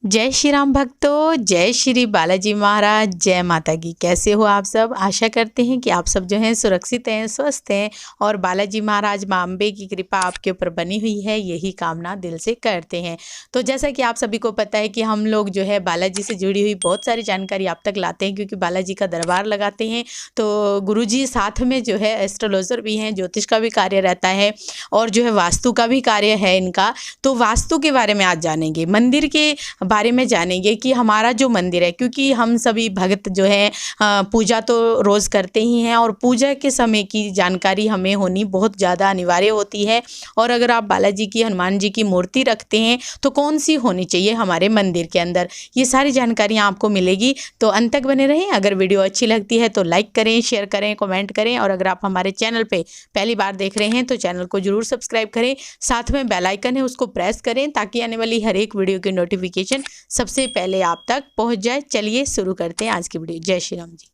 जय श्री राम भक्तों, जय श्री बालाजी महाराज, जय माता की। कैसे हो आप सब? आशा करते हैं कि आप सब जो हैं सुरक्षित हैं, स्वस्थ हैं और बालाजी महाराज माँ अम्बे की कृपा आपके ऊपर बनी हुई है, यही कामना दिल से करते हैं। तो जैसा कि आप सभी को पता है कि हम लोग जो है बालाजी से जुड़ी हुई बहुत सारी जानकारी आप तक लाते हैं, क्योंकि बालाजी का दरबार लगाते हैं तो गुरुजी साथ में जो है एस्ट्रोलॉजर भी हैं, ज्योतिष का भी कार्य रहता है और जो है वास्तु का भी कार्य है इनका। तो वास्तु के बारे में आज जानेंगे, मंदिर के बारे में जानेंगे कि हमारा जो मंदिर है, क्योंकि हम सभी भक्त जो है पूजा तो रोज़ करते ही हैं और पूजा के समय की जानकारी हमें होनी बहुत ज़्यादा अनिवार्य होती है। और अगर आप बालाजी की, हनुमान जी की मूर्ति रखते हैं तो कौन सी होनी चाहिए हमारे मंदिर के अंदर, ये सारी जानकारियाँ आपको मिलेगी। तो अंत तक बने रहें। अगर वीडियो अच्छी लगती है तो लाइक करें, शेयर करें, कमेंट करें और अगर आप हमारे चैनल पे पहली बार देख रहे हैं तो चैनल को जरूर सब्सक्राइब करें। साथ में बेल आइकन है उसको प्रेस करें ताकि आने वाली हर एक वीडियो की नोटिफिकेशन सबसे पहले आप तक पहुंच जाए। चलिए शुरू करते हैं आज की वीडियो। जय श्री राम जी।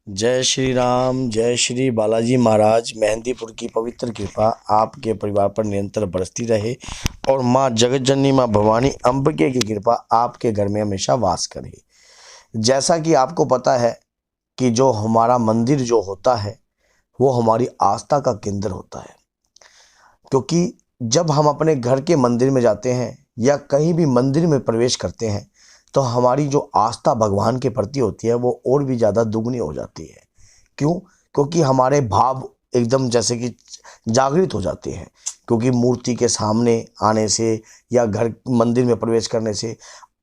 जय श्री राम, जय श्री बालाजी महाराज। मेहंदीपुर की पवित्र कृपा आपके परिवार पर निरंतर बरसती रहे और माँ जगत जननी माँ भवानी अम्बिके की कृपा आपके घर में हमेशा वास करे। जैसा कि आपको पता है कि जो हमारा मंदिर जो होता है वो हमारी आस्था का केंद्र होता है, क्योंकि जब हम अपने घर के मंदिर में जाते हैं या कहीं भी मंदिर में प्रवेश करते हैं तो हमारी जो आस्था भगवान के प्रति होती है वो और भी ज़्यादा दुगनी हो जाती है। क्यों? क्योंकि हमारे भाव एकदम जैसे कि जागृत हो जाते हैं, क्योंकि मूर्ति के सामने आने से या घर मंदिर में प्रवेश करने से।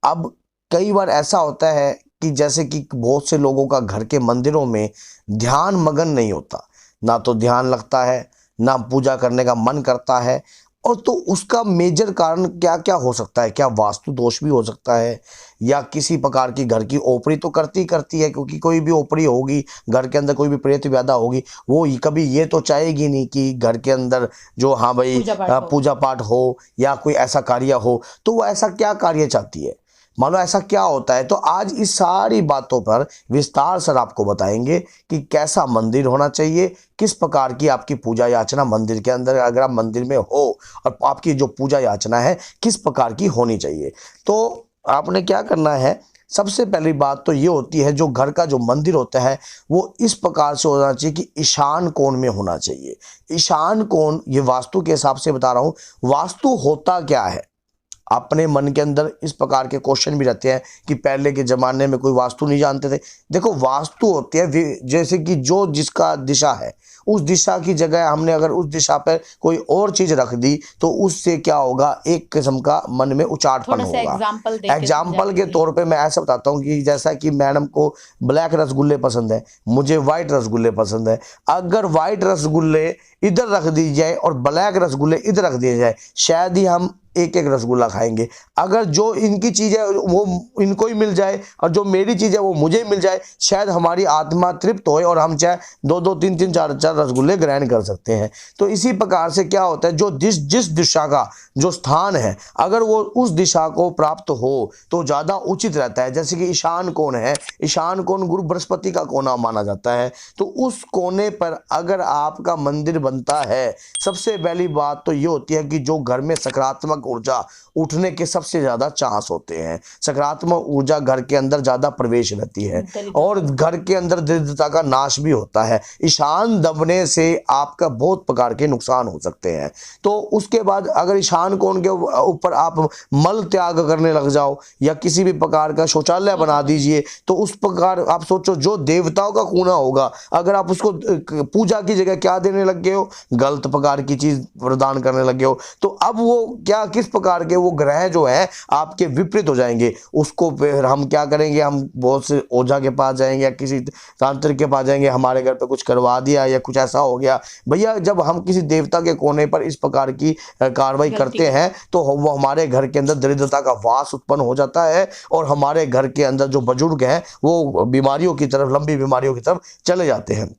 अब कई बार ऐसा होता है कि जैसे कि बहुत से लोगों का घर के मंदिरों में ध्यान मगन नहीं होता, ना तो ध्यान लगता है ना पूजा करने का मन करता है। और तो उसका मेजर कारण क्या क्या हो सकता है? क्या वास्तु दोष भी हो सकता है या किसी प्रकार की घर की ओपरी तो करती है, क्योंकि कोई भी ओपरी होगी घर के अंदर, कोई भी प्रेत व्याधा होगी, वो कभी ये तो चाहेगी नहीं कि घर के अंदर जो हाँ भाई पूजा पाठ हो या कोई ऐसा कार्य हो। तो वो ऐसा क्या कार्य चाहती है, मानो ऐसा क्या होता है? तो आज इस सारी बातों पर विस्तार से आपको बताएंगे कि कैसा मंदिर होना चाहिए, किस प्रकार की आपकी पूजा याचना मंदिर के अंदर, अगर आप मंदिर में हो और आपकी जो पूजा याचना है किस प्रकार की होनी चाहिए। तो आपने क्या करना है, सबसे पहली बात तो ये होती है जो घर का जो मंदिर होता है वो इस प्रकार से होना चाहिए कि ईशान कोण में होना चाहिए। ईशान कोण, ये वास्तु के हिसाब से बता रहा हूँ। वास्तु होता क्या है, अपने मन के अंदर इस प्रकार के क्वेश्चन भी रहते हैं कि पहले के ज़माने में कोई वास्तु नहीं जानते थे। देखो, वास्तु होती है जैसे कि जो जिसका दिशा है उस दिशा की जगह हमने अगर उस दिशा पर कोई और चीज़ रख दी तो उससे क्या होगा, एक किस्म का मन में उचाटपन होगा। एग्जाम्पल के तौर पे मैं ऐसा बताता हूँ कि जैसा कि मैडम को ब्लैक रसगुल्ले पसंद है, मुझे वाइट रसगुल्ले पसंद है। अगर वाइट रसगुल्ले इधर रख दी जाए और ब्लैक रसगुल्ले इधर रख दिए जाए, शायद ही हम एक एक रसगुल्ला खाएंगे। अगर जो इनकी चीज़ है वो इनको ही मिल जाए और जो मेरी चीज़ है वो मुझे मिल जाए, शायद हमारी आत्मा तृप्त होए और हम चाहे दो दो तीन तीन चार चार रसगुल्ले ग्रहण कर सकते हैं। तो इसी प्रकार से क्या होता है, जो जिस दिशा का जो स्थान है अगर वो उस दिशा को प्राप्त हो तो ज़्यादा उचित रहता है। जैसे कि ईशान कोण है, ईशान कोण गुरु बृहस्पति का कोना माना जाता है। तो उस कोने पर अगर आपका मंदिर बनता है, सबसे पहली बात तो ये होती है कि जो घर में सकारात्मक ऊर्जा उठने के सबसे ज्यादा चांस होते हैं। सकारात्मक ऊर्जा घर के अंदर ज्यादा प्रवेश रहती है और घर के अंदर दरिद्रता का नाश भी होता है। ईशान दबने से आपका बहुत प्रकार के नुकसान हो सकते हैं। तो उसके बाद अगर ईशान कोण के ऊपर आप मल त्याग करने लग जाओ या किसी भी प्रकार का शौचालय बना दीजिए, तो उस प्रकार आप सोचो जो देवताओं का कोना होगा, अगर आप उसको पूजा की जगह क्या देने लग गए हो, गलत प्रकार की चीज प्रदान करने लग गए हो, तो अब वो क्या किस प्रकार के वो ग्रह जो है आपके विपरीत हो जाएंगे। उसको फिर हम क्या करेंगे, हम बहुत से ओझा के पास जाएंगे या किसी तांत्रिक के पास जाएंगे, हमारे घर पे कुछ करवा दिया या कुछ ऐसा हो गया। भैया, जब हम किसी देवता के कोने पर इस प्रकार की कार्रवाई करते हैं तो वो हमारे घर के अंदर दरिद्रता का वास उत्पन्न हो जाता है और हमारे घर के अंदर जो बुजुर्ग हैं वो बीमारियों की तरफ, लंबी बीमारियों की तरफ चले जाते हैं।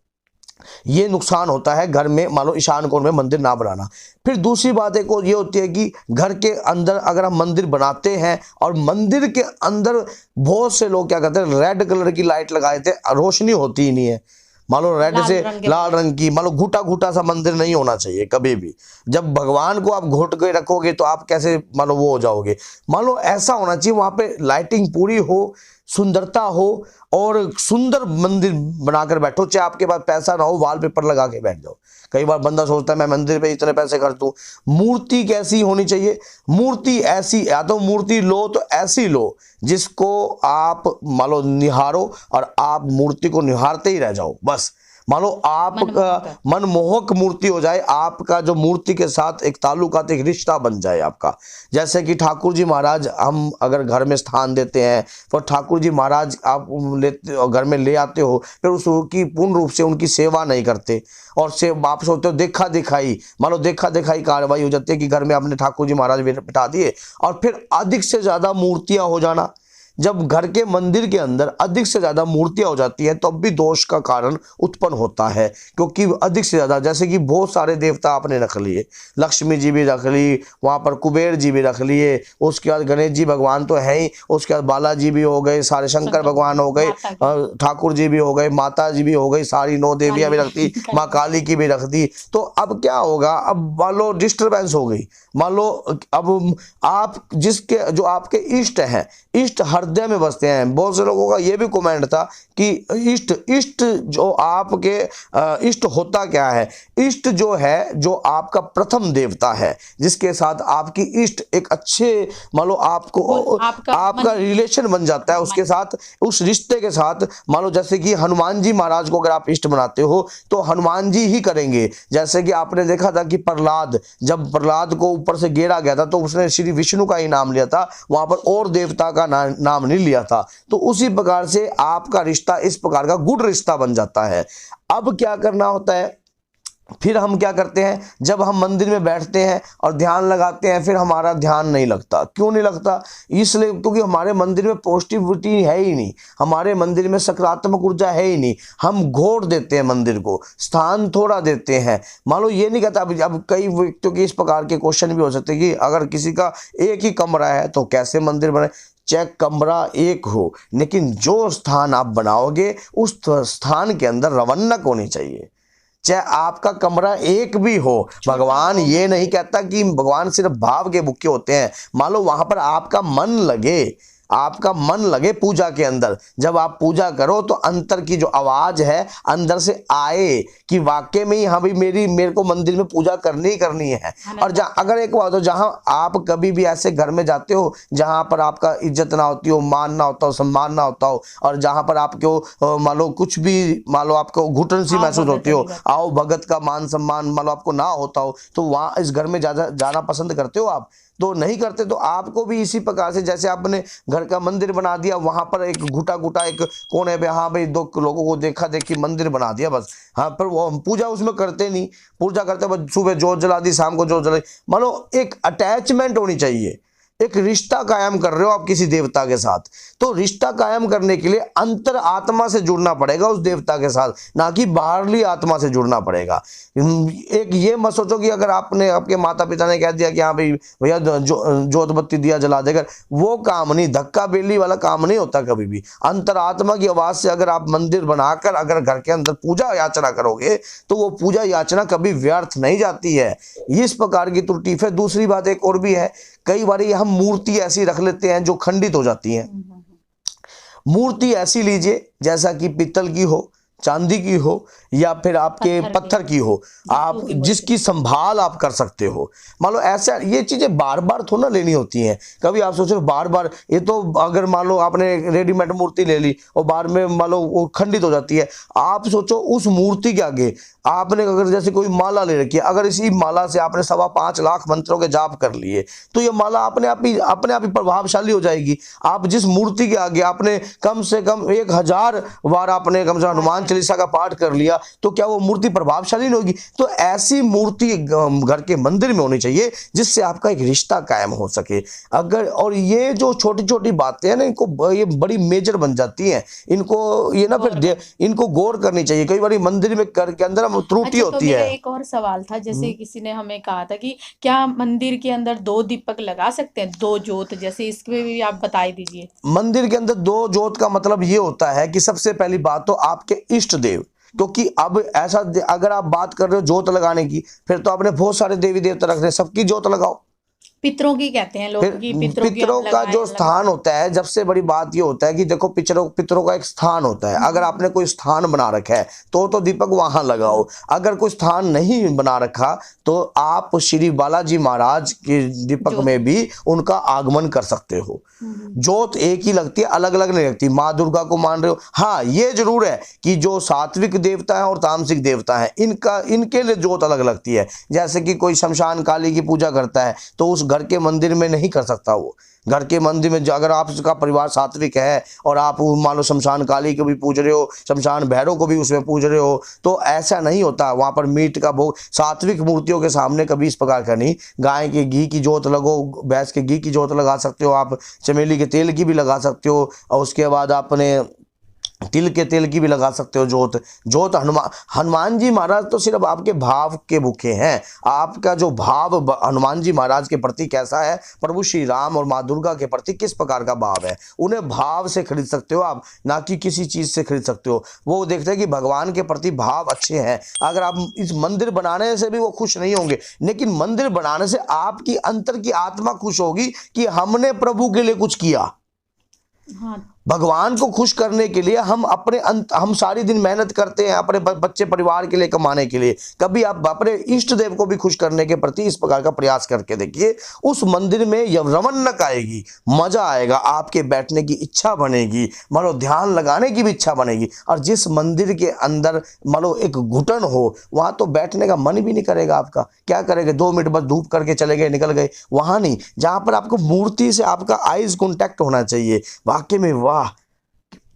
ये नुकसान होता है घर में, मान लो ईशान कोण में मंदिर ना बनाना। फिर दूसरी बात एक और ये होती है कि घर के अंदर अगर हम मंदिर बनाते हैं और मंदिर के अंदर बहुत से लोग क्या करते हैं, रेड कलर की लाइट लगाए थे, रोशनी होती ही नहीं है। मान लो रेड लाल से रंग के लाल रंग की, मान लो घुटा घुटा सा मंदिर नहीं होना चाहिए कभी भी। जब भगवान को आप घोट के रखोगे तो आप कैसे मान लो वो हो जाओगे। मान लो ऐसा होना चाहिए वहां पे लाइटिंग पूरी हो, सुंदरता हो, और सुंदर मंदिर बनाकर बैठो। चाहे आपके पास पैसा ना हो, वॉलपेपर लगा के बैठ जाओ। कई बार बंदा सोचता है मैं मंदिर पे इतने पैसे खर्च दूं। मूर्ति कैसी होनी चाहिए? मूर्ति ऐसी, या तो मूर्ति लो तो ऐसी लो जिसको आप मान लो निहारो और आप मूर्ति को निहारते ही रह जाओ बस। मान लो आपका मनमोहक मूर्ति हो जाए, आपका जो मूर्ति के साथ एक ताल्लुकात, एक रिश्ता बन जाए आपका। जैसे कि ठाकुर जी महाराज हम अगर घर में स्थान देते हैं, तो ठाकुर जी महाराज आप लेते घर में ले आते हो, फिर उसकी पूर्ण रूप से उनकी सेवा नहीं करते, और से आप सोचते हो देखा दिखाई, मान लो देखा दिखाई कार्रवाई हो जाती है कि घर में आपने ठाकुर जी महाराज बिठा दिए, और फिर अधिक से ज़्यादा मूर्तियाँ हो जाना। जब घर के मंदिर के अंदर अधिक से ज़्यादा मूर्तियाँ हो जाती हैं, तब भी दोष का कारण उत्पन्न होता है। क्योंकि अधिक से ज़्यादा, जैसे कि बहुत सारे देवता आपने रख लिए, लक्ष्मी जी भी रख ली, वहाँ पर कुबेर जी भी रख लिए, उसके बाद गणेश जी भगवान तो है ही, उसके बाद बालाजी भी हो गए, सारे शंकर भगवान हो गए, ठाकुर जी भी हो गए, माता जी भी हो गई, सारी 9 देवियाँ भी रख दी, माँ काली की भी रख दी। तो अब क्या होगा? अब मान लो डिस्टर्बेंस हो गई। मान लो अब आप जिसके जो आपके इष्ट हैं, इष्ट हृदय में बसते हैं। बहुत से लोगों का ये भी कमेंट था कि इष्ट इष्ट जो आपके इष्ट होता क्या है? इष्ट जो है, जो आपका प्रथम देवता है, जिसके साथ आपकी इष्ट एक अच्छे मान लो आपको आपका रिलेशन बन जाता है उसके साथ, उस रिश्ते के साथ। मान लो जैसे कि हनुमान जी महाराज को अगर आप इष्ट बनाते हो तो हनुमान जी ही करेंगे। जैसे कि आपने देखा था कि प्रहलाद, जब प्रहलाद को ऊपर से गिरा गया था तो उसने श्री विष्णु का ही नाम लिया था, वहां पर और देवता का नाम नहीं लिया था। तो उसी प्रकार से आपका रिश्ता इस प्रकार का गुड रिश्ता बन जाता है। अब क्या करना होता है? फिर हम क्या करते हैं, जब हम मंदिर में बैठते हैं और ध्यान लगाते हैं, फिर हमारा ध्यान नहीं लगता। क्यों नहीं लगता? इसलिए क्योंकि हमारे मंदिर में पॉजिटिविटी है ही नहीं, हमारे मंदिर में सकारात्मक ऊर्जा है ही नहीं। हम घोट देते हैं मंदिर को, स्थान थोड़ा देते हैं। मान लो ये नहीं कहता, अब कई व्यक्तियों के इस प्रकार के क्वेश्चन भी हो सकते हैं कि अगर किसी का एक ही कमरा है तो कैसे मंदिर बने? चाहे कमरा एक हो, लेकिन जो स्थान आप बनाओगे उस स्थान के अंदर रवन्नक होनी चाहिए। चाहे आपका कमरा एक भी हो, भगवान ये नहीं कहता कि भगवान सिर्फ भाव के भूखे होते हैं। मान लो वहां पर आपका मन लगे, आपका मन लगे पूजा के अंदर। जब आप पूजा करो तो अंतर की जो आवाज है अंदर से आए कि वाकई में हाँ भाई मेरे को मंदिर में पूजा करनी ही करनी है। और अगर एक बात हो, जहां आप कभी भी ऐसे घर में जाते हो जहां पर आपका इज्जत ना होती हो, मान ना होता हो, सम्मान ना होता हो, और जहां पर आपको मान लो कुछ भी, मान लो आपको घुटन सी महसूस होती हो, आओ भगत का मान सम्मान मान लो आपको ना होता हो, तो वहां इस घर में जाना पसंद करते हो आप? तो नहीं करते। तो आपको भी इसी प्रकार से, जैसे आपने घर का मंदिर बना दिया, वहां पर एक घुटा घुटा एक कोने पे, हाँ भाई 2 लोगों को देखा देखी मंदिर बना दिया बस। हाँ, पर वो हम पूजा उसमें करते नहीं। पूजा करते बस सुबह जोत जला दी, शाम को जोत जलाई। मान लो एक अटैचमेंट होनी चाहिए, एक रिश्ता कायम कर रहे हो आप किसी देवता के साथ, तो रिश्ता कायम करने के लिए अंतर आत्मा से जुड़ना पड़ेगा उस देवता के साथ, ना कि बाहरली आत्मा से जुड़ना पड़ेगा। एक ये मत सोचो कि अगर आपने आपके माता पिता ने कह दिया कि हाँ भाई भैया जोत बत्ती दिया जला देकर, वो काम नहीं, धक्का बेली वाला काम नहीं होता कभी भी। अंतर आत्मा की आवाज से अगर आप मंदिर बनाकर अगर घर के अंदर पूजा याचना करोगे तो वो पूजा याचना कभी व्यर्थ नहीं जाती है। इस प्रकार की त्रुटि। फिर दूसरी बात एक और भी है, कई बार हम मूर्ति ऐसी रख लेते हैं जो खंडित हो जाती हैं। मूर्ति ऐसी लीजिए जैसा कि पीतल की हो, चांदी की हो, या फिर आपके पत्थर की हो, आप जिसकी संभाल आप कर सकते हो। मान लो ऐसा, ये चीजें बार बार थोड़ा ना लेनी होती हैं। कभी आप सोचो बार बार, ये तो अगर मान लो आपने रेडीमेड मूर्ति ले ली और बाद में मान लो वो खंडित हो जाती है, आप सोचो उस मूर्ति के आगे आपने अगर जैसे कोई माला ले रखी है, अगर इसी माला से आपने 5.25 लाख मंत्रों के जाप कर लिए तो ये माला अपने आप ही प्रभावशाली हो जाएगी। आप जिस मूर्ति के आगे आपने कम से कम 1000 बार आपने कम से कम हनुमान चालीसा का पाठ कर लिया, तो क्या वो मूर्ति प्रभावशाली नहीं होगी? तो ऐसी मूर्ति घर के मंदिर में होनी चाहिए जिससे आपका एक रिश्ता कायम हो सके। अगर, और ये जो छोटी छोटी बातें हैं ना, इनको ये बड़ी मेजर बन जाती हैं, इनको ये ना फिर इनको गौर करनी चाहिए। कई बार मंदिर में कर के अंदर त्रुटि होती है। एक और सवाल था, जैसे किसी ने हमें कहा था कि क्या मंदिर के अंदर 2 दीपक लगा सकते हैं, 2 जोत, जैसे इसमें भी आप बता दीजिए। मंदिर के अंदर 2 जोत का मतलब ये होता है कि सबसे पहली बात तो आपके इष्ट देव, क्योंकि अब ऐसा अगर आप बात कर रहे हो जोत लगाने की, फिर तो आपने बहुत सारे देवी देवता रख रहे हैं, सबकी जोत लगाओ। पितरों की कहते हैं लोग फिर कि पितरों की पितरों हम का जो लगाए स्थान होता है, सबसे बड़ी बात ये होता है कि देखो पितरों पितरों का एक स्थान होता है। अगर आपने कोई स्थान बना रखा है तो दीपक वहां लगाओ। अगर कोई स्थान नहीं बना रखा तो आप श्री बालाजी महाराज के दीपक जोत। में भी उनका आगमन कर सकते हो। जोत एक ही लगती है, अलग अलग नहीं लगती। माँ दुर्गा को मान रहे हो, हाँ ये जरूर है कि जो सात्विक देवता है और तामसिक देवता है, इनके लिए जोत अलग लगती है। जैसे कि कोई शमशान काली की पूजा करता है तो उस घर के मंदिर में नहीं कर सकता। वो घर के मंदिर में अगर आपका परिवार सात्विक है और आप मान लो शमशान काली को भी पूज रहे हो, शमशान भैरव को भी उसमें पूज रहे हो, तो ऐसा नहीं होता। वहाँ पर मीट का भोग सात्विक मूर्तियों के सामने कभी इस प्रकार का नहीं। गाय के घी की जोत लगो, भैंस के घी की जोत लगा सकते हो आप, चमेली के तेल की भी लगा सकते हो, और उसके बाद आपने तिल के तेल की भी लगा सकते हो जोत। जोत हनुमान जी महाराज तो सिर्फ आपके भाव के भूखे हैं। आपका जो भाव हनुमान जी महाराज के प्रति कैसा है, प्रभु श्री राम और माँ दुर्गा के प्रति किस प्रकार का भाव है, उन्हें भाव से खरीद सकते हो आप, ना कि किसी चीज से खरीद सकते हो। वो देखते हैं कि भगवान के प्रति भाव अच्छे हैं। अगर आप इस मंदिर बनाने से भी वो खुश नहीं होंगे, लेकिन मंदिर बनाने से आपकी अंतर की आत्मा खुश होगी कि हमने प्रभु के लिए कुछ किया। हाँ। भगवान को खुश करने के लिए हम सारी दिन मेहनत करते हैं अपने बच्चे परिवार के लिए, कमाने के लिए। कभी आप अपने इष्ट देव को भी खुश करने के प्रति इस प्रकार का प्रयास करके देखिए, उस मंदिर में रौनक आएगी, मजा आएगा, आपके बैठने की इच्छा बनेगी, मानो ध्यान लगाने की भी इच्छा बनेगी। और जिस मंदिर के अंदर मानो एक घुटन हो, वहां तो बैठने का मन भी नहीं करेगा आपका। क्या करेंगे, 2 मिनट बस धूप करके चले गए, निकल गए। वहां नहीं, जहां पर आपको मूर्ति से आपका आईज कॉन्टैक्ट होना चाहिए। वाकई में वाह,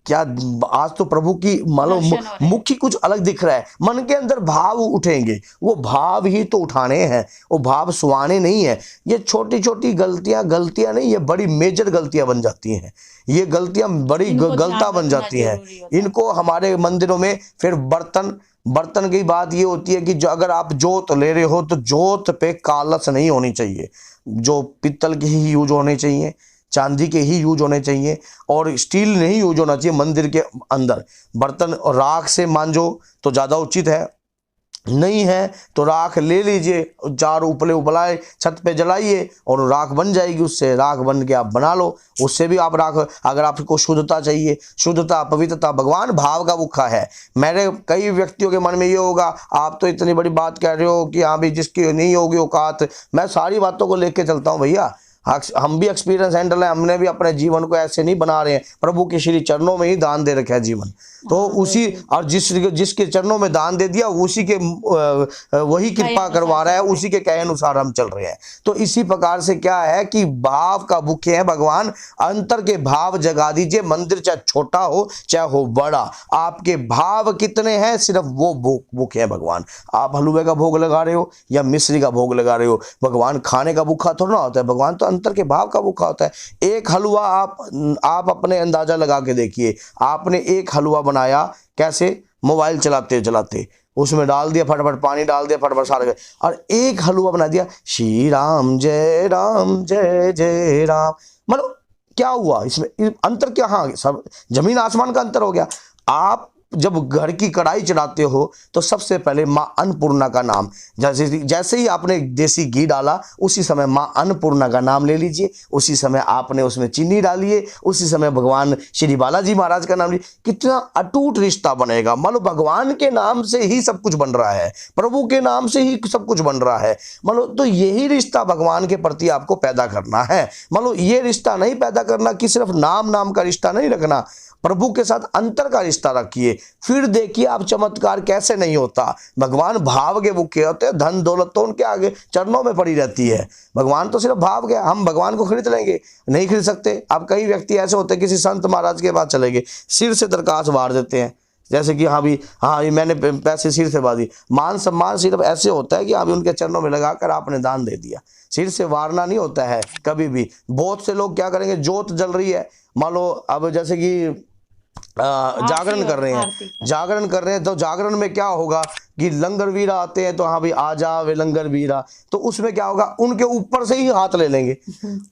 क्या आज तो प्रभु की मानो मुख्य कुछ अलग दिख रहा है। मन के अंदर भाव उठेंगे, वो भाव ही तो उठाने हैं, वो भाव सुहाने नहीं है। ये छोटी छोटी गलतियां नहीं, ये बड़ी मेजर गलतियां बन जाती हैं। ये गलतियां बड़ी गलता बन जाती हैं। इनको हमारे मंदिरों में फिर बर्तन की बात ये होती है कि जो अगर आप जोत ले रहे हो तो जोत पे कालस नहीं होनी चाहिए। जो पित्तल के ही यूज होने चाहिए, चांदी के ही यूज होने चाहिए, और स्टील नहीं यूज होना चाहिए मंदिर के अंदर। बर्तन और राख से मांजो तो ज़्यादा उचित है, नहीं है तो राख ले लीजिए, 4 उपले उबलाए छत पे जलाइए और राख बन जाएगी। उससे राख बन के आप बना लो, उससे भी आप राख। अगर आपको शुद्धता चाहिए, शुद्धता पवित्रता, भगवान भाव का भूखा है। मेरे कई व्यक्तियों के मन में ये होगा, आप तो इतनी बड़ी बात कह रहे हो कि हाँ भाई जिसकी नहीं होगी औकात। मैं सारी बातों को लेके चलता हूँ भैया, हम भी एक्सपीरियंस हैंडल है, हमने भी अपने जीवन को ऐसे नहीं बना रहे हैं। प्रभु के श्री चरणों में ही दान दे रखा है जीवन, तो उसी और जिसके चरणों में दान दे दिया उसी के वही कृपा करवा रहा है, उसी के कहे अनुसार हम चल रहे हैं। तो इसी प्रकार से क्या है कि भाव का भूखे हैं भगवान, अंतर के भाव जगा दीजिए। मंदिर चाहे छोटा हो चाहे हो बड़ा, आपके भाव कितने हैं सिर्फ वो भूखे हैं भगवान। आप हलवे का भोग लगा रहे हो या मिश्री का भोग लगा रहे हो, भगवान खाने का भूखा थोड़ा ना होता है, भगवान तो अंतर के भाव का भूखा होता है। एक हलवा आप अपने अंदाजा लगा के देखिए, आपने एक हलवा बनाया कैसे, मोबाइल चलाते चलाते उसमें डाल दिया, फटाफट पानी डाल दिया, फटाफट सारे, और एक हलवा बना दिया श्री राम जय जय राम। मतलब क्या हुआ इसमें अंतर, क्या, हाँ सब जमीन आसमान का अंतर हो गया। आप जब घर की कढ़ाई चढ़ाते हो तो सबसे पहले माँ अन्नपूर्णा का नाम, जैसे ही आपने देसी घी डाला उसी समय माँ अन्नपूर्णा का नाम ले लीजिए, उसी समय आपने उसमें चीनी डालिए, उसी समय भगवान श्री बालाजी महाराज का नाम लीजिए। कितना अटूट रिश्ता बनेगा। मान लो भगवान के नाम से ही सब कुछ बन रहा है, प्रभु के नाम से ही सब कुछ बन रहा है। मान लो तो यही रिश्ता भगवान के प्रति आपको पैदा करना है। मान लो ये रिश्ता नहीं पैदा करना कि सिर्फ नाम का रिश्ता नहीं रखना, प्रभु के साथ अंतर का रिश्ता रखिए। फिर देखिए आप चमत्कार कैसे नहीं होता। भगवान भाव के भूखे होते हैं, धन दौलत तो उनके आगे चरणों में पड़ी रहती है। भगवान तो सिर्फ भाव के, हम भगवान को खरीद लेंगे, नहीं खरीद सकते। अब कई व्यक्ति ऐसे होते हैं, किसी संत महाराज के पास चले गए, सिर से दरखास्त वार देते हैं, जैसे कि हाँ ये मैंने पैसे सिर से वार दिए। मान सम्मान सिर्फ ऐसे होता है कि अभी उनके चरणों में लगाकर आपने दान दे दिया, सिर से वारना नहीं होता है कभी भी। बहुत से लोग क्या करेंगे, जोत जल रही है, मान लो अब जैसे कि जागरण कर रहे हैं, तो जागरण में क्या होगा कि लंगर वीरा आते हैं, तो हाँ भाई आ जा वे लंगर वीरा, तो उसमें क्या होगा, उनके ऊपर से ही हाथ ले लेंगे।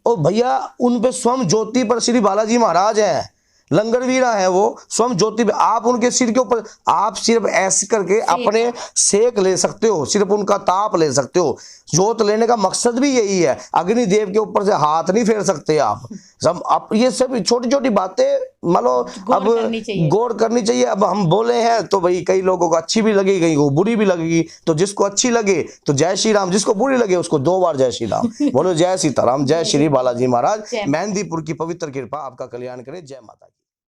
और भैया उन पे स्वयं ज्योति पर श्री बालाजी महाराज हैं, लंगरवीरा है वो, स्वयं ज्योति। आप उनके सिर के ऊपर आप सिर्फ ऐसे करके अपने सेक ले सकते हो, सिर्फ उनका ताप ले सकते हो। जोत लेने का मकसद भी यही है, अग्निदेव के ऊपर से हाथ नहीं फेर सकते आप। सब अब ये सब छोटी छोटी बातें मान लो अब गौर करनी चाहिए। अब हम बोले हैं तो भाई कई लोगों को अच्छी भी लगेगी, कहीं को बुरी भी लगेगी। तो जिसको अच्छी लगे तो जय श्री राम, जिसको बुरी लगे उसको 2 बार जय श्री राम बोलो। जय सीताराम, जय श्री बालाजी महाराज। मेहंदीपुर की पवित्र कृपा आपका कल्याण करे। जय माता की।